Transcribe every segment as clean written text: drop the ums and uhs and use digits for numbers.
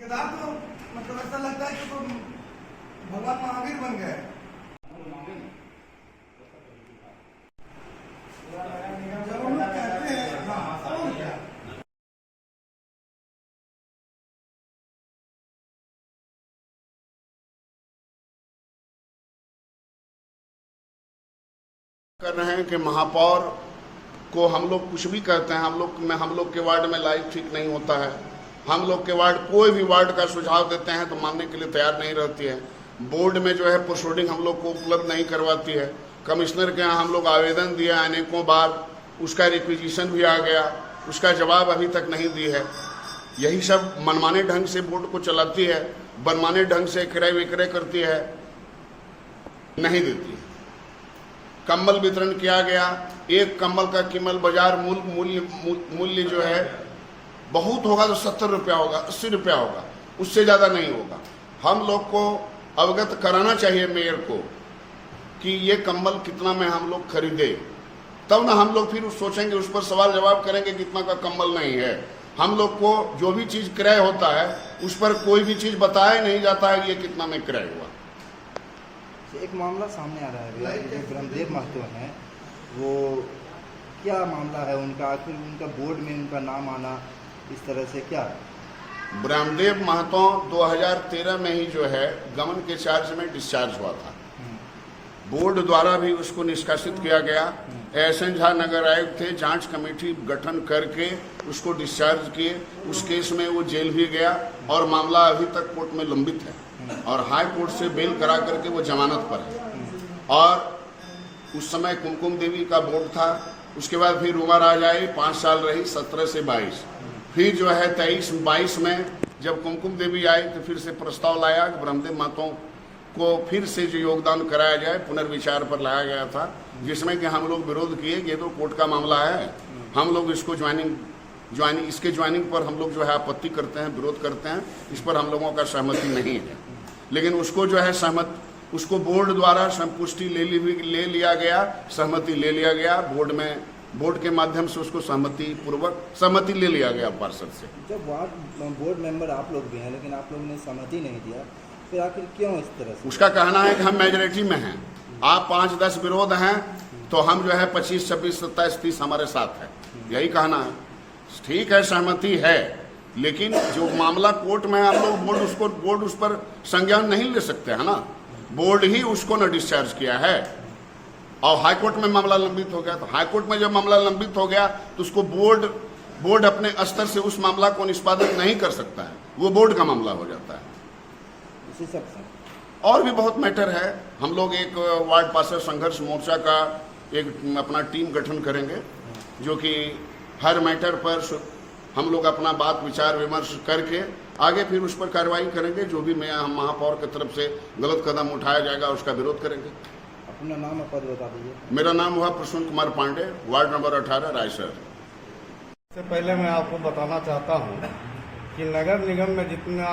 किताब तो मतलब ऐसा लगता है कि तो भगवान महावीर बन गए। जब हम लोग कहते हैं हाँ और क्या कर रहे हैं कि महापौर को हम लोग कुछ भी कहते हैं, हम लोग के वार्ड में लाइफ ठीक नहीं होता है। हम लोग के वार्ड कोई भी वार्ड का सुझाव देते हैं तो मानने के लिए तैयार नहीं रहती है। बोर्ड में जो है प्रोसीडिंग हम लोग को उपलब्ध नहीं करवाती है। कमिश्नर के यहाँ हम लोग आवेदन दिए अनेकों बार, उसका रिक्विजिशन भी आ गया, उसका जवाब अभी तक नहीं दी है। यही सब मनमाने ढंग से बोर्ड को चलाती है, मनमाने ढंग से क्रय विक्रय करती है, नहीं देती है। कंबल वितरण किया गया, एक कंबल का कीमत बाजार मूल्य जो है बहुत होगा तो 70 रुपया होगा, 80 रुपया होगा, उससे ज़्यादा नहीं होगा। हम लोग को अवगत कराना चाहिए मेयर को कि ये कंबल कितना में हम लोग खरीदे, तब ना हम लोग फिर सोचेंगे, उस पर सवाल जवाब करेंगे कितना का कंबल नहीं है। हम लोग को जो भी चीज़ क्रय होता है उस पर कोई भी चीज़ बताया नहीं जाता है कि ये कितना में क्रय हुआ। एक मामला सामने आ रहा है, जो ब्रह्मदेव महतो हैं, वो क्या मामला है उनका? आखिर उनका बोर्ड में उनका नाम आना इस तरह से क्या? ब्रह्मदेव महतो 2013 में ही जो है गमन के चार्ज में डिस्चार्ज हुआ था। बोर्ड द्वारा भी उसको निष्कासित किया गया। एहसन झा नगर आयुक्त थे, जांच कमेटी गठन करके उसको डिस्चार्ज किए। उस केस में वो जेल भी गया और मामला अभी तक कोर्ट में लंबित है और हाई कोर्ट से बेल करा करके वो जमानत पर है। और उस समय कुमकुम देवी का बोर्ड था, उसके बाद फिर उमर आ जाए, 5 साल रही, 17 से 22। फिर जो है 23-22 में जब कुमकुम देवी आई तो फिर से प्रस्ताव लाया कि ब्रह्मदेव महतो को फिर से जो योगदान कराया जाए, पुनर्विचार पर लाया गया था, जिसमें कि हम लोग विरोध किए कि ये तो कोर्ट का मामला है, हम लोग इसको इसके ज्वाइनिंग पर हम लोग जो है आपत्ति करते हैं, विरोध करते हैं, इस पर हम लोगों का सहमति नहीं है। लेकिन उसको जो है उसको बोर्ड द्वारा संपुष्टि ले लिया गया, सहमति ले लिया गया। बोर्ड के माध्यम से उसको सहमति ले लिया गया पार्षद से। जब बोर्ड मेंबर आप लोग भी हैं, लेकिन आप लोगों ने सहमति नहीं दिया, फिर आखिर क्यों इस तरह से? उसका कहना है कि हम मेजोरिटी में हैं, आप 5-10 विरोध हैं तो हम जो है 25, 26, 27, 30 हमारे साथ है, यही कहना है। ठीक है, सहमति है, लेकिन जो मामला कोर्ट में हम लोग बोर्ड उस पर संज्ञान नहीं ले सकते है ना। बोर्ड ही उसको न डिस्चार्ज किया है और हाईकोर्ट में मामला लंबित हो गया। तो हाईकोर्ट में जब मामला लंबित हो गया तो उसको बोर्ड अपने स्तर से उस मामला को निष्पादित नहीं कर सकता है, वो बोर्ड का मामला हो जाता है। इसी सबसे और भी बहुत मैटर है। हम लोग एक वार्ड पार्षद संघर्ष मोर्चा का एक अपना टीम गठन करेंगे, जो कि हर मैटर पर हम लोग अपना बात विचार विमर्श करके आगे फिर उस पर कार्रवाई करेंगे। जो भी हम महापौर की तरफ से गलत कदम उठाया जाएगा उसका विरोध करेंगे। अपना नाम और पद बता दीजिए। मेरा नाम हुआ प्रसून कुमार पांडे, वार्ड नंबर 18, रायसर। सबसे पहले मैं आपको बताना चाहता हूँ कि नगर निगम में जितना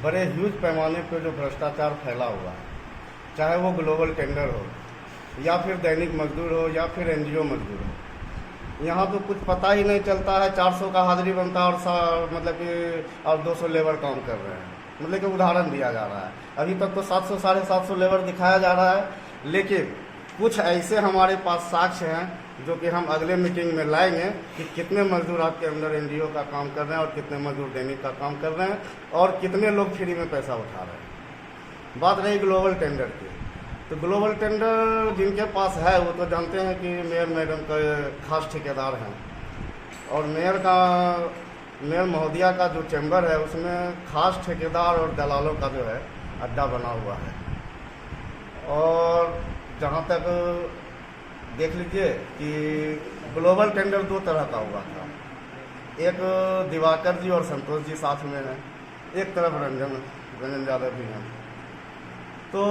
बड़े ह्यूज पैमाने पर जो भ्रष्टाचार फैला हुआ है, चाहे वो ग्लोबल टेंडर हो या फिर दैनिक मजदूर हो या फिर एनजीओ मजदूर हो, यहाँ तो कुछ पता ही नहीं चलता है। 400 का हाजिरी बनता है और मतलब कि और 200 लेबर काम कर रहे हैं, मतलब कि उदाहरण दिया जा रहा है। अभी तक तो 700 साढ़े 700 लेबर दिखाया जा रहा है, लेकिन कुछ ऐसे हमारे पास साक्ष्य हैं जो कि हम अगले मीटिंग में लाएंगे कि कितने मजदूर आपके अंदर एनजीओ का काम कर रहे हैं और कितने मजदूर दैनिक का काम कर रहे हैं और कितने लोग फ्री में पैसा उठा रहे हैं। बात रही ग्लोबल टेंडर की, तो ग्लोबल टेंडर जिनके पास है वो तो जानते हैं कि मेयर मैडम का खास ठेकेदार हैं और मेयर महोदया का जो चैम्बर है उसमें खास ठेकेदार और दलालों का जो है अड्डा बना हुआ है। और जहाँ तक देख लीजिए कि ग्लोबल टेंडर 2 तरह का हुआ था, एक दिवाकर जी और संतोष जी साथ में हैं, एक तरफ रंजन यादव भी हैं। तो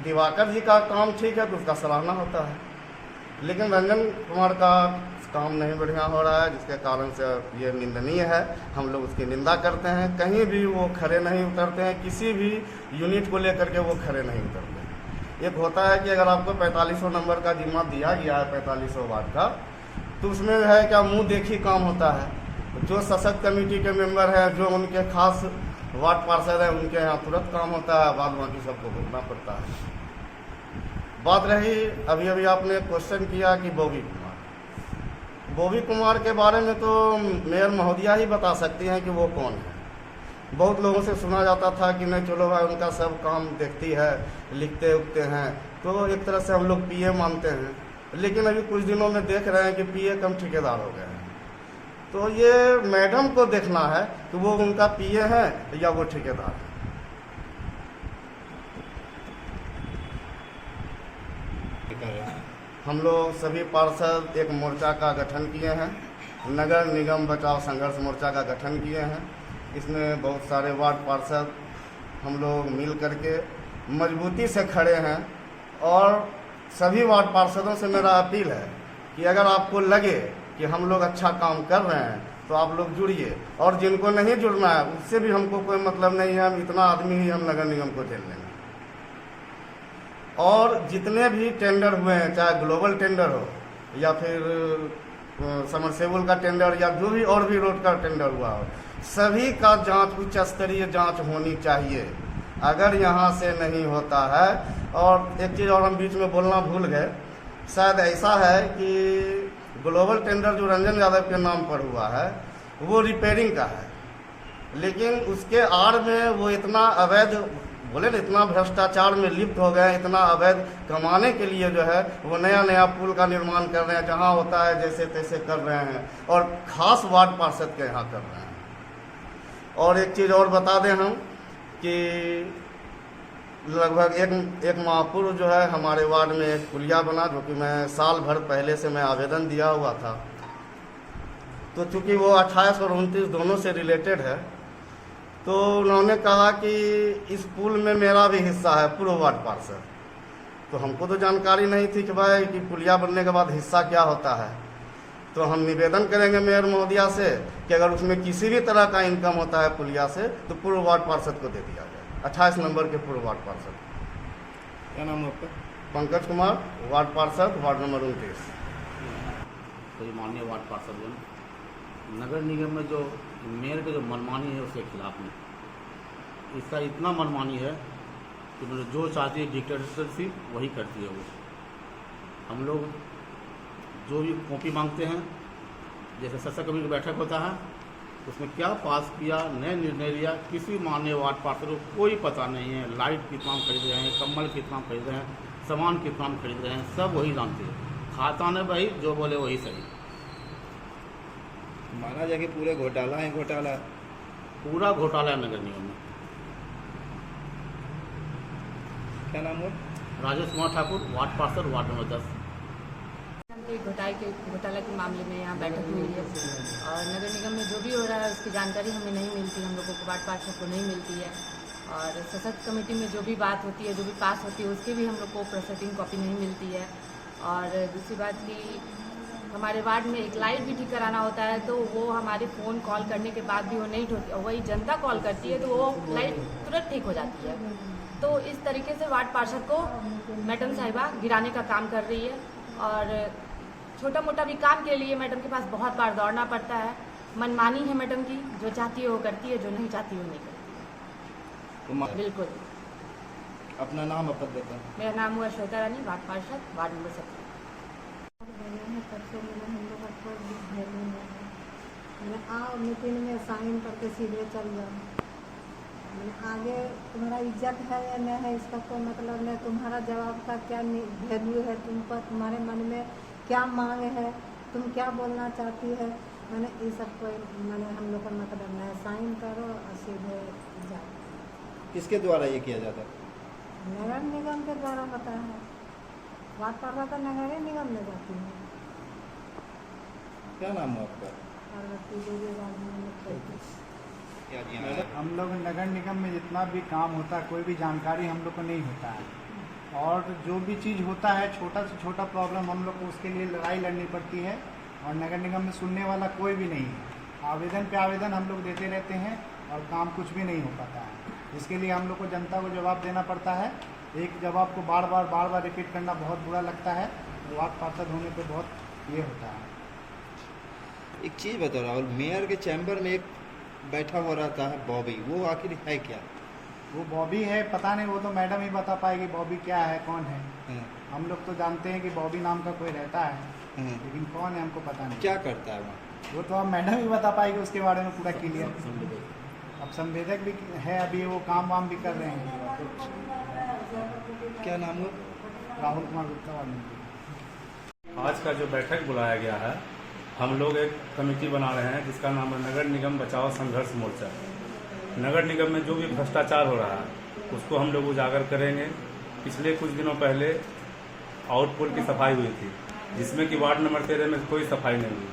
दिवाकर जी का काम ठीक है तो उसका सराहना होता है, लेकिन रंजन कुमार का काम नहीं बढ़िया हो रहा है, जिसके कारण से ये निंदनीय है। हम लोग उसकी निंदा करते हैं। कहीं भी वो खड़े नहीं उतरते हैं, किसी भी यूनिट को लेकर के वो खड़े नहीं उतरते हैं। एक होता है कि अगर आपको 4500 नंबर का जिम्मा दिया गया है 4500 वार्ड का, तो उसमें है क्या मुँह देखी काम होता है। जो सशक्त कमेटी के मेंबर हैं, जो उनके खास वार्ड पार्षद हैं, उनके यहाँ तुरंत काम होता है, बाद बाकी सबको भुगतना पड़ता है। बात रही अभी अभी आपने क्वेश्चन किया कि बॉबी कुमार के बारे में तो मेयर महोदया ही बता सकती हैं कि वो कौन है। बहुत लोगों से सुना जाता था कि नहीं चलो भाई उनका सब काम देखती है, लिखते उखते हैं, तो एक तरह से हम लोग पीए मानते हैं। लेकिन अभी कुछ दिनों में देख रहे हैं कि पीए कम ठेकेदार हो गए हैं। तो ये मैडम को देखना है कि वो उनका पीए है या वो ठेकेदार है। हम लोग सभी पार्षद एक मोर्चा का गठन किए हैं, नगर निगम बचाव संघर्ष मोर्चा का गठन किए हैं। इसमें बहुत सारे वार्ड पार्षद हम लोग मिल करके मजबूती से खड़े हैं। और सभी वार्ड पार्षदों से मेरा अपील है कि अगर आपको लगे कि हम लोग अच्छा काम कर रहे हैं तो आप लोग जुड़िए, और जिनको नहीं जुड़ना है उससे भी हमको कोई मतलब नहीं है। हम इतना आदमी ही हम नगर निगम को झेल लेंगे। और जितने भी टेंडर हुए हैं, चाहे ग्लोबल टेंडर हो या फिर समरसेबुल का टेंडर या जो भी और भी रोड का टेंडर हुआ हो, सभी का जांच उच्च स्तरीय जांच होनी चाहिए। अगर यहाँ से नहीं होता है, और एक चीज़ और हम बीच में बोलना भूल गए, शायद ऐसा है कि ग्लोबल टेंडर जो रंजन यादव के नाम पर हुआ है वो रिपेयरिंग का है, लेकिन उसके आड़ में वो इतना अवैध बोले ना, इतना भ्रष्टाचार में लिप्त हो गए, इतना अवैध कमाने के लिए जो है वो नया नया पुल का निर्माण कर रहे हैं, जहाँ होता है जैसे तैसे कर रहे हैं, और खास वार्ड पार्षद के यहाँ कर रहे हैं। और एक चीज़ और बता दें हम कि लगभग एक माह पूर्व जो है हमारे वार्ड में एक पुलिया बना, जो कि मैं साल भर पहले से मैं आवेदन दिया हुआ था। तो चूँकि वो 28 और 29 दोनों से रिलेटेड है, तो उन्होंने कहा कि इस पुल में मेरा भी हिस्सा है, पूर्व वार्ड पार्षद। तो हमको तो जानकारी नहीं थी कि भाई कि पुलिया बनने के बाद हिस्सा क्या होता है। तो हम निवेदन करेंगे मेयर महोदया से कि अगर उसमें किसी भी तरह का इनकम होता है पुलिया से, तो पूर्व वार्ड पार्षद को दे दिया जाए। 28 नंबर के पूर्व वार्ड पार्षद। क्या नाम है आपका? पंकज कुमार, वार्ड पार्षद, वार्ड नंबर 29। तो माननीय वार्ड पार्षदगण, नगर निगम में जो मेयर का जो मनमानी है उसके खिलाफ में, इसका इतना मनमानी है कि मतलब जो चाहती है डिक्टेटरशिप वही करती है वो। हम लोग जो भी कॉपी मांगते हैं, जैसे सशक्त कमेटी का बैठक होता है, उसमें क्या पास किया, नए निर्णय लिया, किसी माननीय वार्ड पार्षद को कोई पता नहीं है। लाइट कितना खरीद रहे हैं, कम्बल कितना खरीद रहे हैं, सामान कितना खरीद रहे हैं, सब वही जानते हैं। खाता ने भाई जो बोले वही सही। माना जाए कि पूरे घोटाला है, घोटाला पूरा घोटाला है नगर निगम में। क्या नाम है? राजेश कुमार ठाकुर, वार्ड पार्षद, वार्ड नंबर 10। घोटाला के मामले में यहाँ बैठक हुई है, और नगर निगम में जो भी हो रहा है उसकी जानकारी हमें नहीं मिलती, हम लोगों को वार्ड पार्षद को नहीं मिलती है। और सशक्त कमेटी में जो भी बात होती है, जो भी पास होती है, उसकी भी हम लोग को प्रोसेसिंग कॉपी नहीं मिलती है। और दूसरी बात कि हमारे वार्ड में एक लाइट भी ठीक कराना होता है, तो वो हमारे फ़ोन कॉल करने के बाद भी वो नहीं होती, और वही जनता कॉल करती है तो वो लाइट तुरंत ठीक हो जाती है। तो इस तरीके से वार्ड पार्षद को मैडम साहिबा गिराने का काम कर रही है। और छोटा मोटा भी काम के लिए मैडम के पास बहुत बार दौड़ना पड़ता है। मनमानी है मैडम की, जो चाहती है वो करती है, जो नहीं चाहती वो नहीं करती। तो बिल्कुल। अपना नाम आप बताएं। मेरा नाम हुआ श्वेता रानी, वार्ड पार्षद, वार्ड नंबर 17। आओ मीटिंग में साइन करके सीधे चल जाओ। आगे तुम्हारा इज्जत है या नहीं है इसका कोई मतलब नहीं। तुम्हारा जवाब का क्या वैल्यू है, तुमको तुम्हारे मन में क्या मांग है, तुम क्या बोलना चाहती है, मैंने ये सब कोई मैंने हम लोग का मतलब नहीं। साइन करो और सीधे जाओ। किसके द्वारा ये किया जाता है? नगर निगम के द्वारा होता है। वार्ड पार्षद तो नगर निगम में जाती है। क्या नाम है आपका? पार्वती देवी, वार्ड नंबर 33। हम लोग नगर निगम में जितना भी काम होता है, कोई भी जानकारी हम लोग को नहीं होता है। और जो भी चीज़ होता है, छोटा से छोटा प्रॉब्लम हम लोग को उसके लिए लड़ाई लड़नी पड़ती है, और नगर निगम में सुनने वाला कोई भी नहीं है। आवेदन पे आवेदन हम लोग देते रहते हैं और काम कुछ भी नहीं हो पाता है। इसके लिए हम लोग को जनता को जवाब देना पड़ता है। एक जवाब को बार बार रिपीट करना बहुत बुरा लगता है। वार्ड पार्षद होने पर बहुत ये होता है। एक चीज़ बता रहा हूँ, मेयर के चैम्बर में एक बैठा हुआ रहता है बॉबी, वो आखिर है क्या? वो बॉबी है, पता नहीं, वो तो मैडम ही बता पाएगी बॉबी क्या है, कौन है। हाँ, हम लोग तो जानते हैं कि बॉबी नाम का कोई रहता है, हाँ। लेकिन कौन है हमको पता नहीं। क्या करता है वहाँ? वो तो हम मैडम ही बता पाएगी उसके बारे में पूरा क्लियर। अब संवेदक भी है, अभी वो काम वाम भी कर रहे हैं। क्या नाम हुआ? राहुल कुमार गुप्ता वाले। आज का जो बैठक बुलाया गया है, हम लोग एक कमेटी बना रहे हैं जिसका नाम है नगर निगम बचाओ संघर्ष मोर्चा। नगर निगम में जो भी भ्रष्टाचार हो रहा है उसको हम लोग उजागर करेंगे। पिछले कुछ दिनों पहले आउटपुल की सफाई हुई थी, जिसमें कि वार्ड नंबर 13 में कोई सफाई नहीं हुई।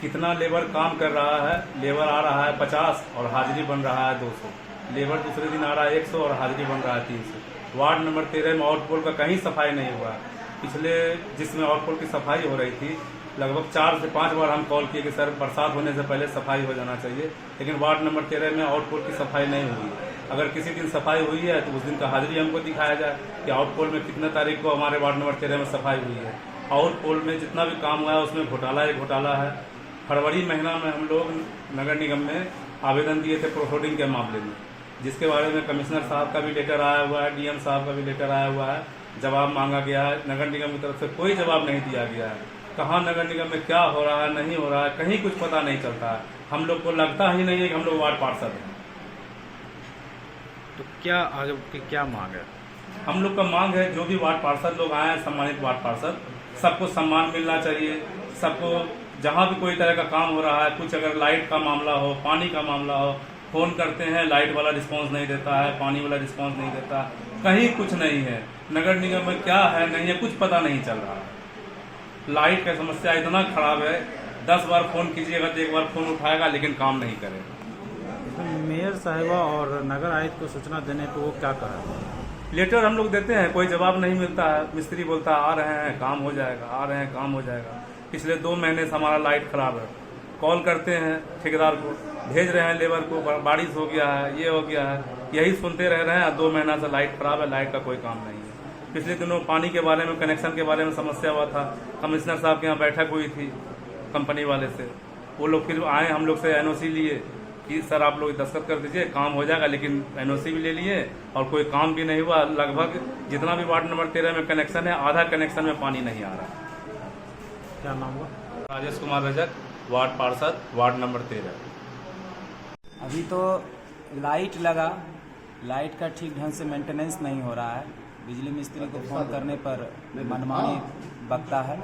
कितना लेबर काम कर रहा है, लेबर आ रहा है 50 और हाजिरी बन रहा है 200। लेबर दूसरे दिन आ रहा है 100 और हाजिरी बन रहा है 300। वार्ड नंबर 13 में आउटपुल का कहीं सफाई नहीं हुआ। पिछले जिसमें आउटपुल की सफाई हो रही थी, लगभग 4 से 5 बार हम कॉल किए कि सर बरसात होने से पहले सफाई हो जाना चाहिए, लेकिन वार्ड नंबर 13 में आउटपुल की सफाई नहीं हुई। अगर किसी दिन सफाई हुई है तो उस दिन का हाजिरी हमको दिखाया जाए कि आउटपुल में कितने तारीख को हमारे वार्ड नंबर 13 में सफाई हुई है। आउटपुल में जितना भी काम हुआ है उसमें घोटाला ही घोटाला है। फरवरी महीना में हम लोग नगर निगम में आवेदन दिए थे प्रोफोडिंग के मामले में, जिसके बारे में कमिश्नर साहब का भी लेटर आया हुआ है, डीएम साहब का भी लेटर आया हुआ है, जवाब मांगा गया है। नगर निगम की तरफ से कोई जवाब नहीं दिया गया है। कहाँ नगर निगम में क्या हो रहा है, नहीं हो रहा है, कहीं कुछ पता नहीं चलता है। हम लोग को लगता ही नहीं है कि हम लोग वार्ड पार्षद हैं। तो क्या आगे की क्या मांग है? हम लोग का मांग है जो भी वार्ड पार्षद लोग आए हैं, सम्मानित वार्ड पार्षद, सबको सम्मान मिलना चाहिए। सबको जहाँ भी कोई तरह का काम हो रहा है, कुछ अगर लाइट का मामला हो, पानी का मामला हो, फोन करते हैं, लाइट वाला रिस्पांस नहीं देता है, पानी वाला रिस्पांस नहीं देता, कहीं कुछ नहीं है। नगर निगम में क्या है नहीं है कुछ पता नहीं चल रहा है। लाइट का समस्या इतना खराब है, 10 बार फोन कीजिएगा तो 1 बार फोन उठाएगा लेकिन काम नहीं करेगा। मेयर साहिबा और नगर आयुक्त को सूचना देने पर वो क्या कहा? लेटर हम लोग देते हैं, कोई जवाब नहीं मिलता है। मिस्त्री बोलता है आ रहे हैं काम हो जाएगा, आ रहे हैं काम हो जाएगा। पिछले 2 महीने से हमारा लाइट खराब है। कॉल करते हैं ठेकेदार को, भेज रहे हैं लेबर को, बारिश हो गया है, ये हो गया है, यही सुनते रह रहे हैं। 2 महीना से लाइट खराब है, लाइट का कोई काम नहीं है। पिछले दिनों पानी के बारे में, कनेक्शन के बारे में समस्या हुआ था। कमिश्नर साहब के यहाँ बैठक हुई थी कंपनी वाले से, वो लोग फिर आए, हम लोग से एनओसी लिए कि सर आप लोग दस्तखत कर दीजिए, काम हो जाएगा, लेकिन एनओसी भी ले लिए और कोई काम भी नहीं हुआ। लगभग जितना भी वार्ड नंबर 13 में कनेक्शन है, आधा कनेक्शन में पानी नहीं आ रहा। क्या नाम हुआ? राजेश कुमार रजक, वार्ड पार्षद, वार्ड नंबर 13। अभी तो लाइट लगा, लाइट का ठीक ढंग से मेंटेनेंस नहीं हो रहा है। बिजली मिस्त्री को फ़ोन करने पर मनमानी बकता है।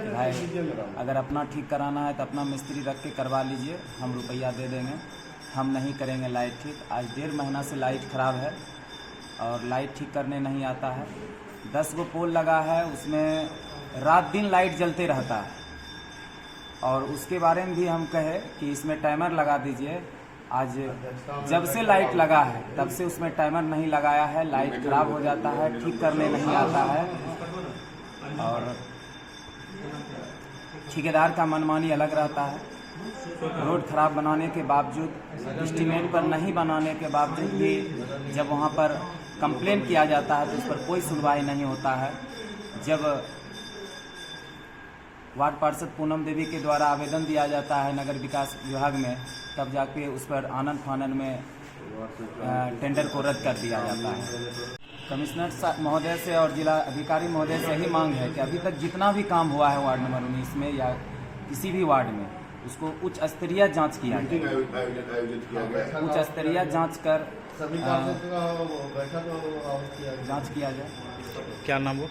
भाई अगर अपना ठीक कराना है तो अपना मिस्त्री रख के करवा लीजिए, हम रुपया दे देंगे, हम नहीं करेंगे लाइट ठीक। आज 1.5 महीना से लाइट ख़राब है और लाइट ठीक करने नहीं आता है। 10 गो पोल लगा है, उसमें रात दिन लाइट जलते रहता है। और उसके बारे में भी हम कहे कि इसमें टाइमर लगा दीजिए। आज जब से लाइट लगा है तब से उसमें टाइमर नहीं लगाया है, लाइट खराब हो जाता है, ठीक करने नहीं आता है। और ठेकेदार का मनमानी अलग रहता है। रोड खराब बनाने के बावजूद, एस्टीमेट पर नहीं बनाने के बावजूद भी जब वहाँ पर कंप्लेन किया जाता है तो उस पर कोई सुनवाई नहीं होता है। जब वार्ड पार्षद पूनम देवी के द्वारा आवेदन दिया जाता है नगर विकास विभाग में, तब जाके उस पर आनन फानन में टेंडर को रद्द कर दिया जाता है। कमिश्नर महोदय से और जिला अधिकारी महोदय से यही मांग है कि अभी तक जितना भी काम हुआ है वार्ड नंबर 19 में या किसी भी वार्ड में, उसको उच्च स्तरीय जाँच किया जाए। उच्च स्तरीय जाँच कर जाँच किया जाए। क्या नाम हुआ?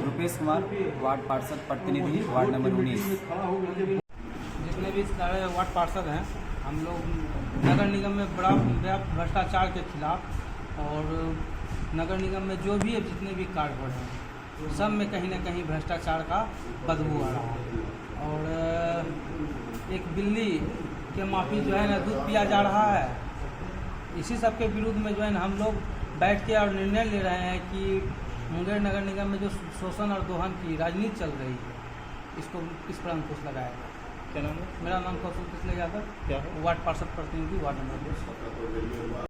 रुपेश कुमार, वार्ड पार्षद प्रतिनिधि, वार्ड नंबर 19। जितने भी सारे वार्ड पार्षद हैं, हम लोग नगर निगम में बड़ा भ्रष्टाचार के खिलाफ और नगर निगम में जो भी जितने भी कार्य हो रहे हैं सब में कहीं ना कहीं भ्रष्टाचार का बदबू आ रहा है। और एक बिल्ली के माफी जो है ना दूध पिया जा रहा है। इसी सब के विरुद्ध में जो है ना हम लोग बैठ के और निर्णय ले रहे हैं कि मुंगेर नगर निगम में जो शोषण और दोहन की राजनीति चल रही है, इसको इस पर अंकुश लगाएगा। क्या नाम है? मेरा नाम कौशल कृष्ण यादव, वार्ड पार्षद प्रतिनिधि, वार्ड नंबर 2।